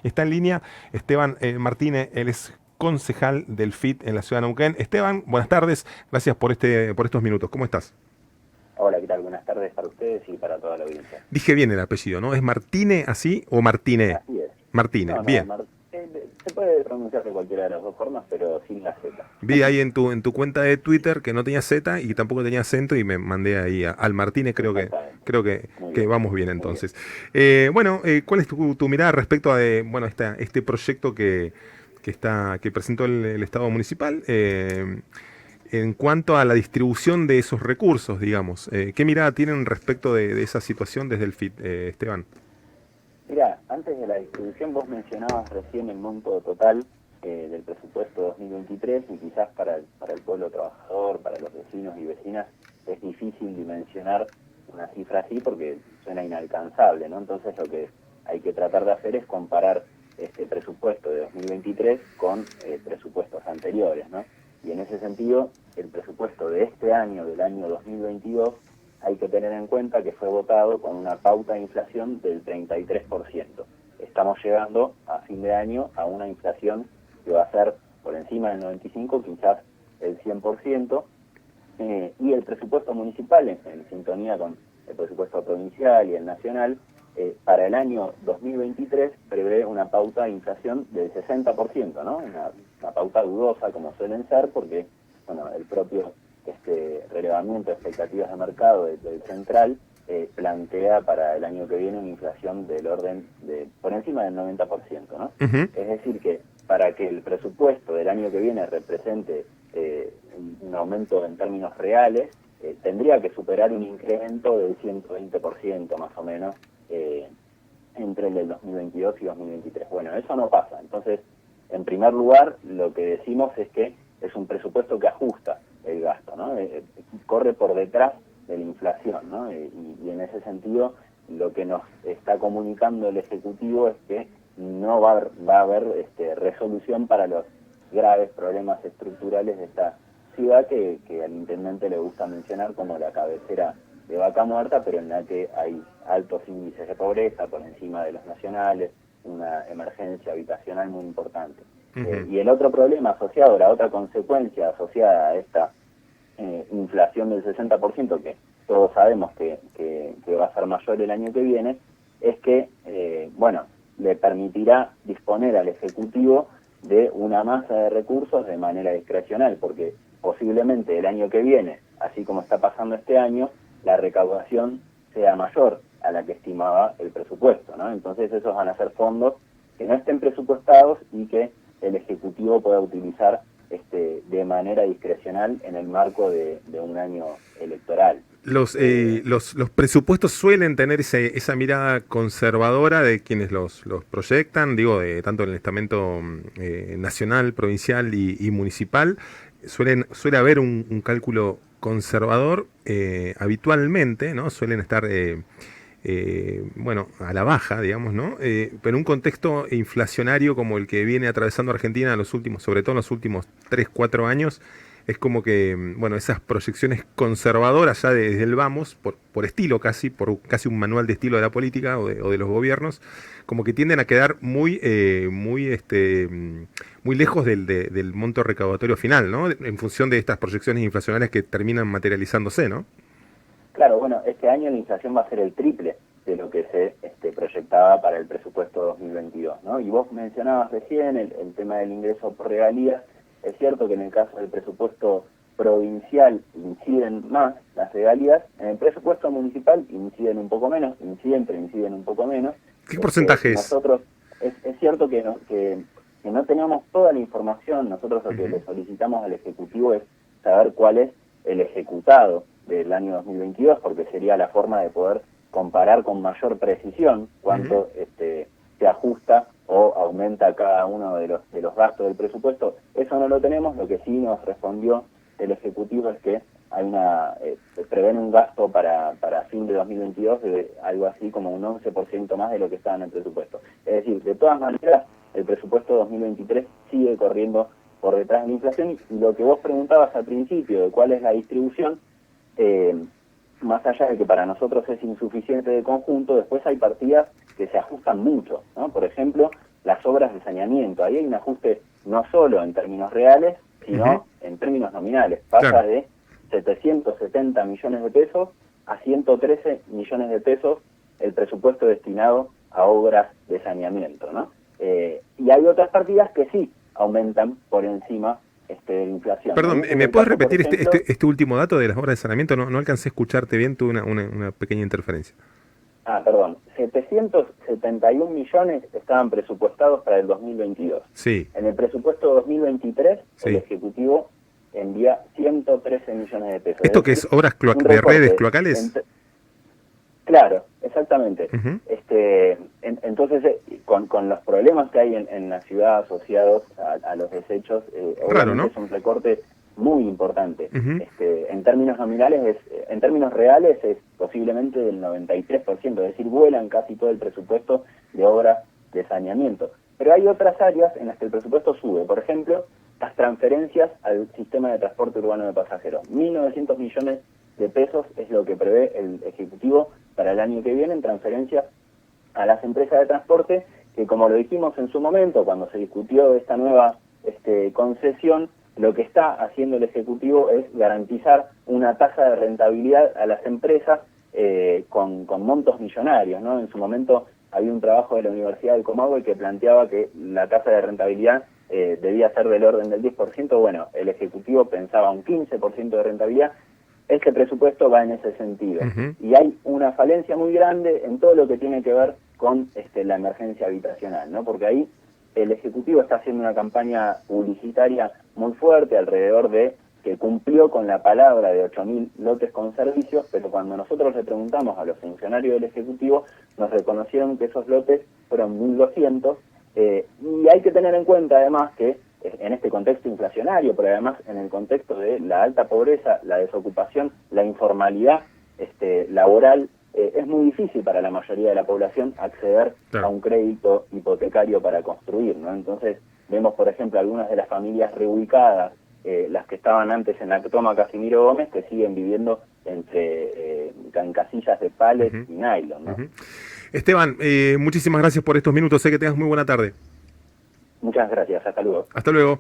Está en línea Esteban Martínez, él es concejal del FIT en la ciudad de Neuquén. Esteban, buenas tardes, gracias por estos minutos. ¿Cómo estás? Hola, ¿qué tal? Buenas tardes para ustedes y para toda la audiencia. Dije bien el apellido, ¿no? ¿Es Martínez así o Martínez? Así es. Martínez, No, no, bien. se puede pronunciar de cualquiera de las dos formas, pero sin la Z. Vi ahí en tu cuenta de Twitter que no tenía Z y tampoco tenía acento y me mandé ahí al Martínez, creo que, Exactamente. creo que, Muy que bien, vamos bien muy bien. entonces. Bueno, ¿cuál es tu mirada respecto a bueno, este proyecto que presentó el Estado municipal? En cuanto a la distribución de esos recursos, digamos, ¿qué mirada tienen respecto de esa situación desde el FIT, Esteban? Mira, antes de la distribución vos mencionabas recién el monto total del presupuesto 2023 y quizás para el pueblo trabajador, para los vecinos y vecinas, es difícil dimensionar una cifra así porque suena inalcanzable, ¿no? Entonces lo que hay que tratar de hacer es comparar este presupuesto de 2023 con presupuestos anteriores, ¿no? Y en ese sentido, el presupuesto de este año, del año 2022, hay que tener en cuenta que fue votado con una pauta de inflación del 33%. Estamos llegando a fin de año a una inflación que va a ser por encima del 95%, quizás el 100%, y el presupuesto municipal, en sintonía con el presupuesto provincial y el nacional, para el año 2023 prevé una pauta de inflación del 60%, ¿no? Una pauta dudosa, como suelen ser, porque bueno, el propio relevamiento de expectativas de mercado del central plantea para el año que viene una inflación del orden de por encima del 90%, ¿no? Ujú. Es decir, que para que el presupuesto del año que viene represente un aumento en términos reales, tendría que superar un incremento del 120% más o menos entre el del 2022 y 2023. Bueno, eso no pasa. Entonces, en primer lugar, lo que decimos es que es un presupuesto que ajusta el gasto, ¿no? Corre por detrás de la inflación, ¿no? Y en ese sentido, lo que nos está comunicando el Ejecutivo es que no va a haber resolución para los graves problemas estructurales de esta ciudad que al intendente le gusta mencionar como la cabecera de Vaca Muerta, pero en la que hay altos índices de pobreza por encima de los nacionales, una emergencia habitacional muy importante. Ujú. Y el otro problema asociado, la otra consecuencia asociada a esta inflación del 60%, que todos sabemos que va a ser mayor el año que viene, es que, bueno, le permitirá disponer al Ejecutivo de una masa de recursos de manera discrecional, porque posiblemente el año que viene, así como está pasando este año, la recaudación sea mayor a la que estimaba el presupuesto, ¿no? Entonces esos van a ser fondos que no estén presupuestados y que el Ejecutivo pueda utilizar de manera discrecional en el marco de un año electoral. Los presupuestos suelen tener esa mirada conservadora de quienes los proyectan, digo, de tanto en el estamento nacional, provincial y municipal. Suele haber un cálculo conservador habitualmente, ¿no? Suelen estar, bueno, a la baja, digamos, ¿no? Pero en un contexto inflacionario como el que viene atravesando Argentina en los últimos, sobre todo en los últimos 3 4 años, es como que, bueno, esas proyecciones conservadoras ya desde el vamos, por estilo casi, por casi un manual de estilo de la política o de los gobiernos, como que tienden a quedar muy lejos del monto recaudatorio final, ¿no? En función de estas proyecciones inflacionarias que terminan materializándose, ¿no? Claro, bueno, este año la inflación va a ser el triple de lo que se proyectaba para el presupuesto 2022, ¿no? Y vos mencionabas recién el tema del ingreso por regalías. Es cierto que en el caso del presupuesto provincial inciden más las regalías, en el presupuesto municipal inciden un poco menos, pero inciden un poco menos. ¿Qué porcentaje es? Nosotros, es cierto que no tenemos toda la información. Nosotros lo que Ujú, le solicitamos al Ejecutivo es saber cuál es el ejecutado del año 2022, porque sería la forma de poder comparar con mayor precisión ujú. cuánto se ajusta o aumenta cada uno de los gastos del presupuesto. Eso no lo tenemos. Lo que sí nos respondió el Ejecutivo es que hay prevén un gasto para fin de 2022 de algo así como un 11% más de lo que estaba en el presupuesto. Es decir, de todas maneras, el presupuesto 2023 sigue corriendo por detrás de la inflación, y lo que vos preguntabas al principio de cuál es la distribución, eh, más allá de que para nosotros es insuficiente de conjunto, después hay partidas que se ajustan mucho, ¿no? Por ejemplo, las obras de saneamiento. Ahí hay un ajuste no solo en términos reales, sino en términos nominales. Pasa de 770 millones de pesos a 113 millones de pesos el presupuesto destinado a obras de saneamiento, ¿no? Y hay otras partidas que sí aumentan por encima de la inflación. Perdón, ¿me puedes repetir este último dato de las obras de saneamiento? No alcancé a escucharte bien, tuve una pequeña interferencia. Perdón, 771 millones estaban presupuestados para el 2022. Sí. En el presupuesto 2023, sí, el Ejecutivo envía 113 millones de pesos. ¿Esto que es obras de redes cloacales? Claro, exactamente. Entonces, con los problemas que hay en la ciudad asociados a los desechos, Raro, ¿no? Es un recorte muy importante. En términos nominales, en términos reales, es posiblemente del 93%, es decir, vuelan casi todo el presupuesto de obras de saneamiento. Pero hay otras áreas en las que el presupuesto sube. Por ejemplo, las transferencias al sistema de transporte urbano de pasajeros. 1.900 millones de pesos es lo que prevé el Ejecutivo para el año que viene en transferencias a las empresas de transporte, que como lo dijimos en su momento, cuando se discutió esta nueva concesión, lo que está haciendo el Ejecutivo es garantizar una tasa de rentabilidad a las empresas con montos millonarios, ¿no? En su momento había un trabajo de la Universidad del Comahue que planteaba que la tasa de rentabilidad debía ser del orden del 10%, bueno, el Ejecutivo pensaba un 15% de rentabilidad. Este presupuesto va en ese sentido. Y hay una falencia muy grande en todo lo que tiene que ver con la emergencia habitacional, ¿no? Porque ahí el Ejecutivo está haciendo una campaña publicitaria muy fuerte alrededor de que cumplió con la palabra de 8.000 lotes con servicios, pero cuando nosotros le preguntamos a los funcionarios del Ejecutivo, nos reconocieron que esos lotes fueron 1.200, y hay que tener en cuenta además que en este contexto inflacionario, pero además en el contexto de la alta pobreza, la desocupación, la informalidad laboral, es muy difícil para la mayoría de la población acceder a un crédito hipotecario para construir, ¿no? Entonces vemos, por ejemplo, algunas de las familias reubicadas, las que estaban antes en la toma Casimiro Gómez, que siguen viviendo en casillas de palets y nylon, ¿no? Esteban, muchísimas gracias por estos minutos, sé que tengas muy buena tarde. Muchas gracias, hasta luego. Hasta luego.